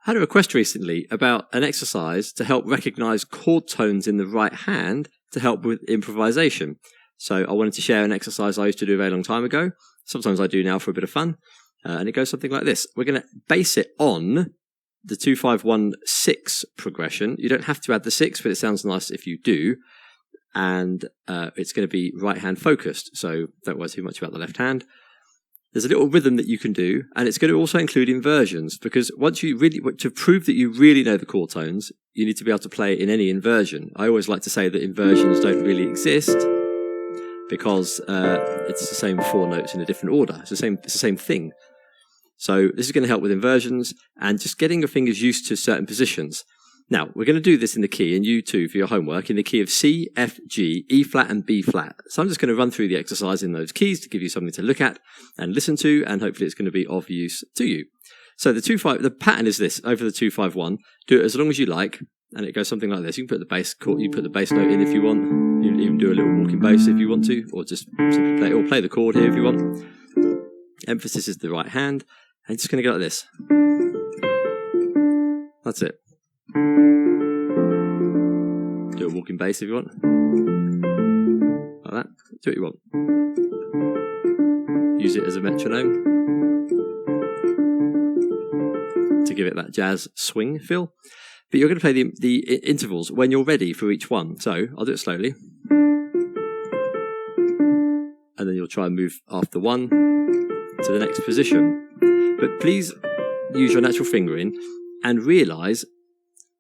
I had a request recently about an exercise to help recognize chord tones in the right hand to help with improvisation. So I wanted to share an exercise I used to do a very long time ago. Sometimes I do now for a bit of fun. And it goes something like this. We're going to base it on the 2-5-1-6 progression. You don't have to add the 6, but it sounds nice if you do. And it's going to be right hand focused. So don't worry too much about the left hand. There's a little rhythm that you can do, and it's going to also include inversions, because once you really, to prove that you really know the chord tones, you need to be able to play it in any inversion. I always like to say that inversions don't really exist because it's the same 4 notes in a different order. It's the same thing. So this is going to help with inversions and just getting your fingers used to certain positions. Now, we're going to do this in the key, and you too, for your homework, in the key of C, F, G, E flat, and B flat. So I'm just going to run through the exercise in those keys to give you something to look at and listen to, and hopefully it's going to be of use to you. So the pattern is this, over the 2-5-1. Do it as long as you like, and it goes something like this. You can put the bass note in if you want. You can even do a little walking bass if you want to, or just simply play the chord here if you want. Emphasis is the right hand, and it's just going to go like this. That's it. Do a walking bass if you want. Like that. Do what you want. Use it as a metronome to give it that jazz swing feel. But you're going to play the intervals when you're ready for each one. So I'll do it slowly. And then you'll try and move after one to the next position. But please use your natural fingering and realise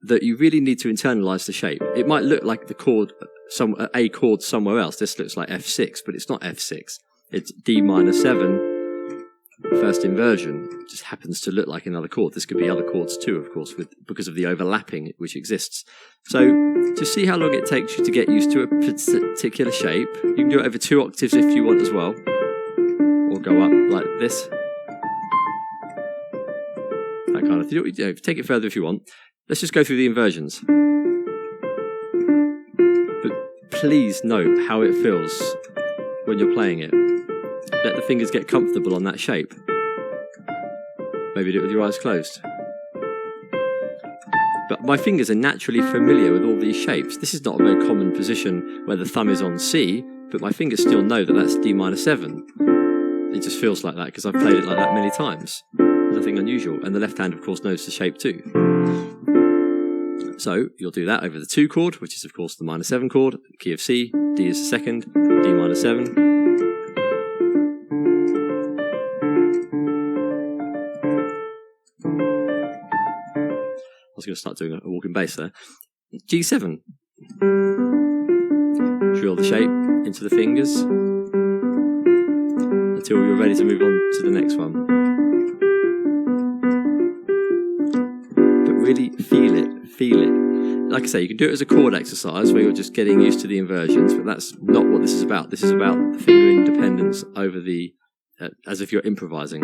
that you really need to internalise the shape. It might look like the chord, a chord somewhere else. This looks like F6, but it's not F6. It's D minor 7, first inversion. It just happens to look like another chord. This could be other chords too, of course, because of the overlapping which exists. So to see how long it takes you to get used to a particular shape, you can do it over 2 octaves if you want as well, or go up like this. That kind of thing. Take it further if you want. Let's just go through the inversions. But please note how it feels when you're playing it. Let the fingers get comfortable on that shape. Maybe do it with your eyes closed. But my fingers are naturally familiar with all these shapes. This is not a very common position where the thumb is on C, but my fingers still know that that's D minor 7. It just feels like that because I've played it like that many times. Nothing unusual. And the left hand, of course, knows the shape too. So you'll do that over the 2 chord, which is of course the minor 7 chord, key of C, D is the second, D minor 7. I was going to start doing a walking bass there. G7. Drill the shape into the fingers until you're ready to move on to the next one. But really feel it. Like I say, you can do it as a chord exercise where you're just getting used to the inversions, but that's not what this is about. This is about the finger independence over the, as if you're improvising.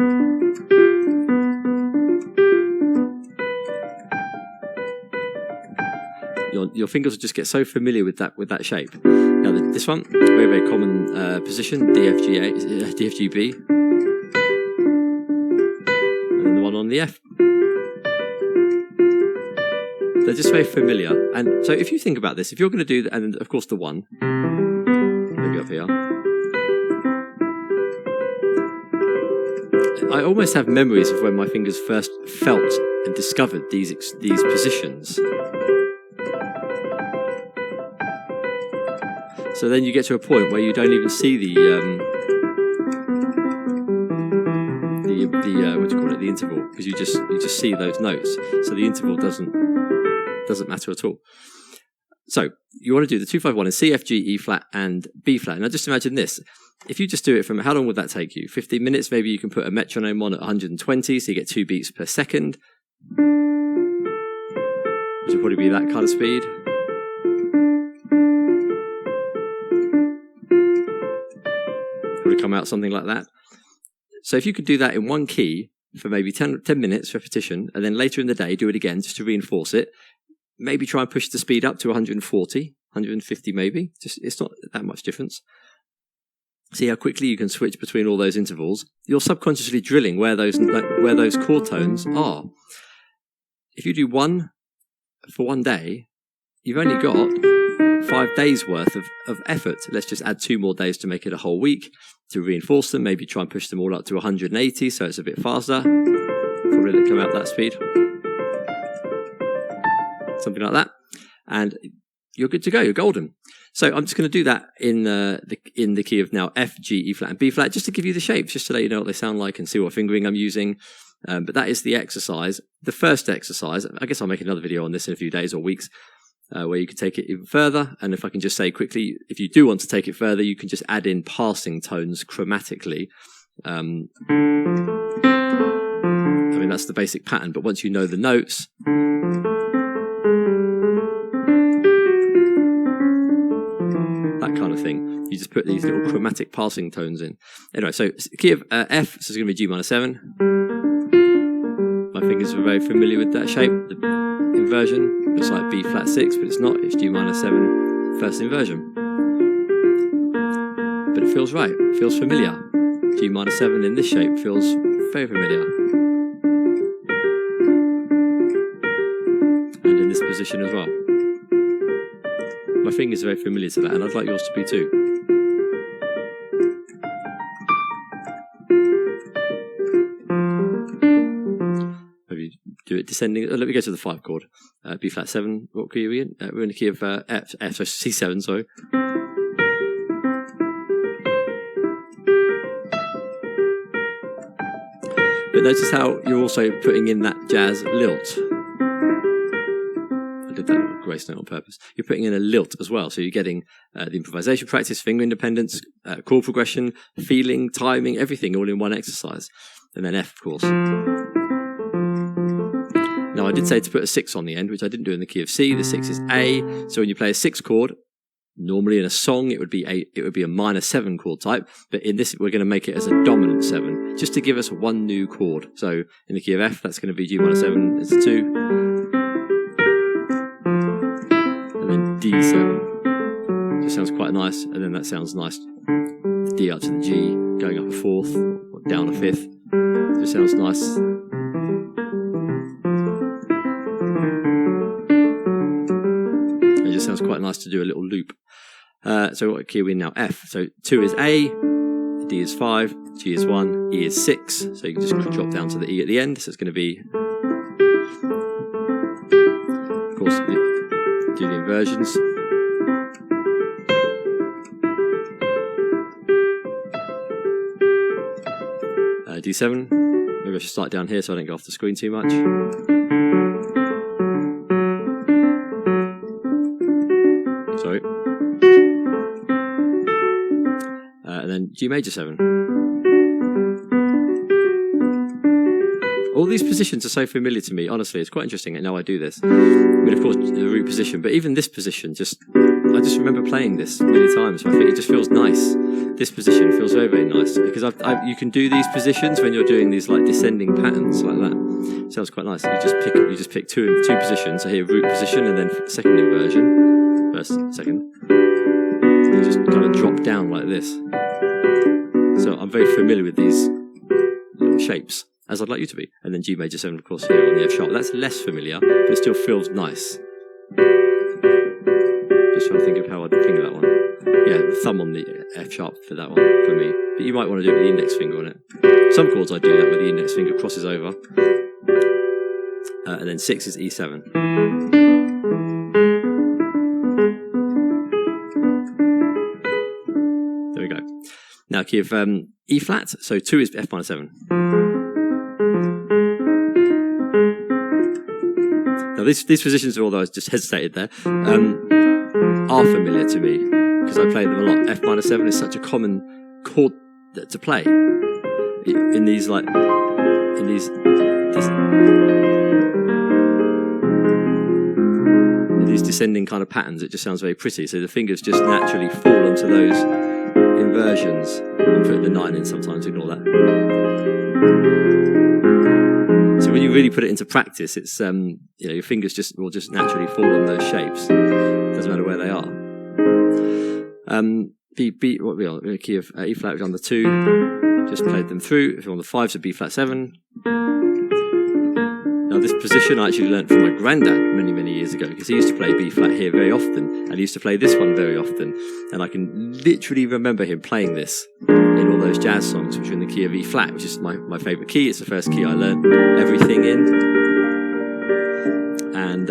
Your fingers will just get so familiar with that shape. Now this one, very, very common position, D, F, G, B. And then the one on the F. They're just very familiar. And so if you think about this, if you're going to do that, and of course the 1, maybe up here. I almost have memories of when my fingers first felt and discovered these positions. So then you get to a point where you don't even see the interval, because you just see those notes. So the interval doesn't matter at all. So you want to do the 2-5-1 in C, F, G, E flat, and B flat. Now just imagine this. If you just do it from, how long would that take you? 15 minutes? Maybe you can put a metronome on at 120, so you get 2 beats per second. Which would probably be that kind of speed. Would come out something like that. So if you could do that in one key for maybe 10 minutes repetition, and then later in the day do it again just to reinforce it, maybe try and push the speed up to 140, 150 maybe. It's not that much difference. See how quickly you can switch between all those intervals. You're subconsciously drilling where those chord tones are. if you do one for one day, you've only got 5 days worth of effort. Let's just add 2 more days to make it a whole week to reinforce them. Maybe try and push them all up to 180 so it's a bit faster. Probably they come out that speed. Something like that. And you're good to go. You're golden. So I'm just going to do that in the key of now F, G, E flat and B flat, just to give you the shapes, just to let you know what they sound like and see what fingering I'm using. But that is the exercise. The first exercise, I guess I'll make another video on this in a few days or weeks, where you can take it even further. And if I can just say quickly, if you do want to take it further, you can just add in passing tones chromatically. I mean, that's the basic pattern, but once you know the notes, that kind of thing, you just put these little chromatic passing tones in. Anyway, so key of F, so it's going to be G minor 7. My fingers are very familiar with that shape. The inversion looks like B flat 6, but it's not. It's G minor 7, first inversion. But it feels right. It feels familiar. G minor 7 in this shape feels very familiar. And in this position as well. My fingers are very familiar to that, and I'd like yours to be too. Maybe do it descending. Let me go to the 5 chord. B flat 7. What key are we in? We're in the key of F, so C7, sorry. But notice how you're also putting in that jazz lilt. I did that with grace note on purpose. You're putting in a lilt as well, so you're getting the improvisation practice, finger independence, chord progression, feeling, timing, everything all in one exercise. And then F, of course. Now, I did say to put a 6 on the end, which I didn't do in the key of C. The 6 is A. So when you play a 6 chord, normally in a song it would be a minor 7 chord type, but in this we're going to make it as a dominant 7, just to give us one new chord. So in the key of F, that's going to be G minor 7. It's a 2. And then D7. Just sounds quite nice, and then that sounds nice. The D up to the G, going up a 4th, or down a 5th. Just sounds nice. It just sounds quite nice to do a little loop. So what key are we in now? F. So 2 is A, D is 5, G is 1, E is 6. So you can just drop down to the E at the end. So it's going to be, of course, do the inversions. D7. Maybe I should start down here so I don't go off the screen too much. Sorry. And then G major 7. All these positions are so familiar to me, honestly. It's quite interesting. I know I do this. I mean, of course, the root position, but even this position, I just remember playing this many times. So I think it just feels nice. This position feels very, very nice, because you can do these positions when you're doing these like descending patterns like that. It sounds quite nice. You just pick two positions. So here, root position, and then second inversion, first, second. You just kind of drop down like this. So I'm very familiar with these little shapes, as I'd like you to be. And then G major 7, of course, here on the F sharp. That's less familiar, but it still feels nice. Just trying to think of how I'd finger that one. Yeah, thumb on the F sharp for that one, for me. But you might want to do it with the index finger on it. Some chords I do that with the index finger crosses over. And then 6 is E7. There we go. Now key of E flat, so 2 is F minor 7. Now these positions, although I just hesitated there, are familiar to me, because I play them a lot. F minor 7 is such a common chord to play in these descending kind of patterns. It just sounds very pretty. So the fingers just naturally fall onto those inversions. I'll put the 9 in sometimes. Ignore that. So when you really put it into practice, it's your fingers will just naturally fall on those shapes. Doesn't matter where they are. B what we are in the key of E flat on the 2. Just played them through. If you're on the 5, so B flat 7. Now Now this position I actually learnt from my granddad many years ago, because he used to play B flat here very often, and he used to play this one very often, and I can literally remember him playing this in all those jazz songs which are in the key of E flat, which is my favourite key. It's the first key I learnt everything in, and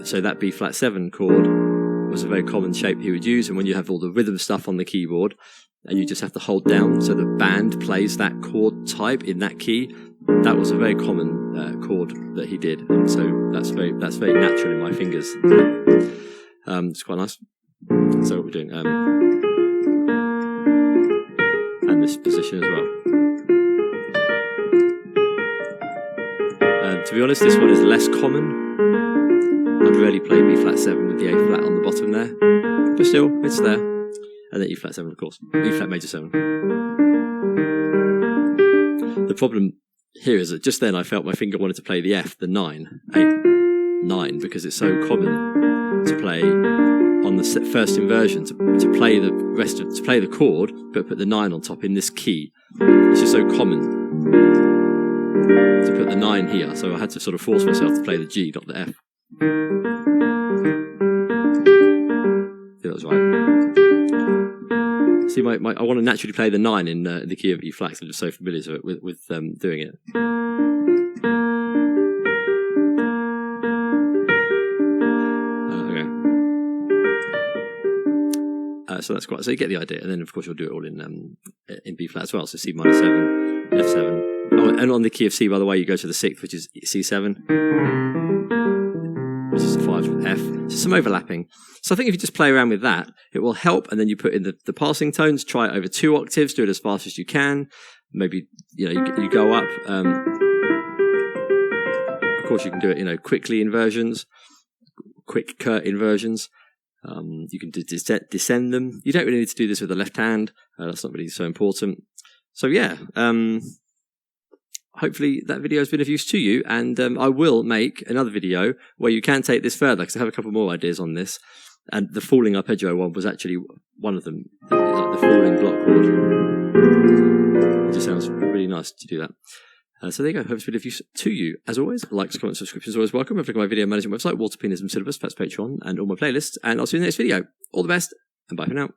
so that B flat 7 chord was a very common shape he would use. And when you have all the rhythm stuff on the keyboard and you just have to hold down so the band plays that chord type in that key, that was a very common chord that he did, and so that's very natural in my fingers. It's quite nice. So what we're doing, and this position as well. To be honest, this one is less common. I'd rarely play B flat 7 with the A flat on the bottom there, but still, it's there. And then E flat 7, of course, E flat major 7. The problem here is that just then I felt my finger wanted to play the F, the 9, 9, because it's so common to play on the first inversion, to play the to play the chord, but put the 9 on top in this key. It's just so common to put the 9 here, so I had to sort of force myself to play the G, not the F. Yeah, that was right. See, I want to naturally play the 9 in the key of E flat, so I'm just so familiar with doing it. So that's quite. So you get the idea, and then of course you'll do it all in B flat as well. So C minor 7, F7. Oh, and on the key of C, by the way, you go to the 6th, which is C7, which is the 5 with F. So some overlapping. So I think if you just play around with that, it will help. And then you put in the passing tones. Try it over 2 octaves. Do it as fast as you can. Maybe you go up. Of course, you can do it quickly inversions, quick curt inversions. You can descend them. You don't really need to do this with the left hand. That's not really so important. So yeah, hopefully that video has been of use to you, and I will make another video where you can take this further, because I have a couple more ideas on this, and the falling arpeggio one was actually one of them, the falling block chord. It just sounds really nice to do that. So there you go. Hope it's been of use to you. As always, likes, comments, subscriptions are always welcome. Have a look at my video management website, Walter Penism Syllabus, that's Patreon, and all my playlists. And I'll see you in the next video. All the best, and bye for now.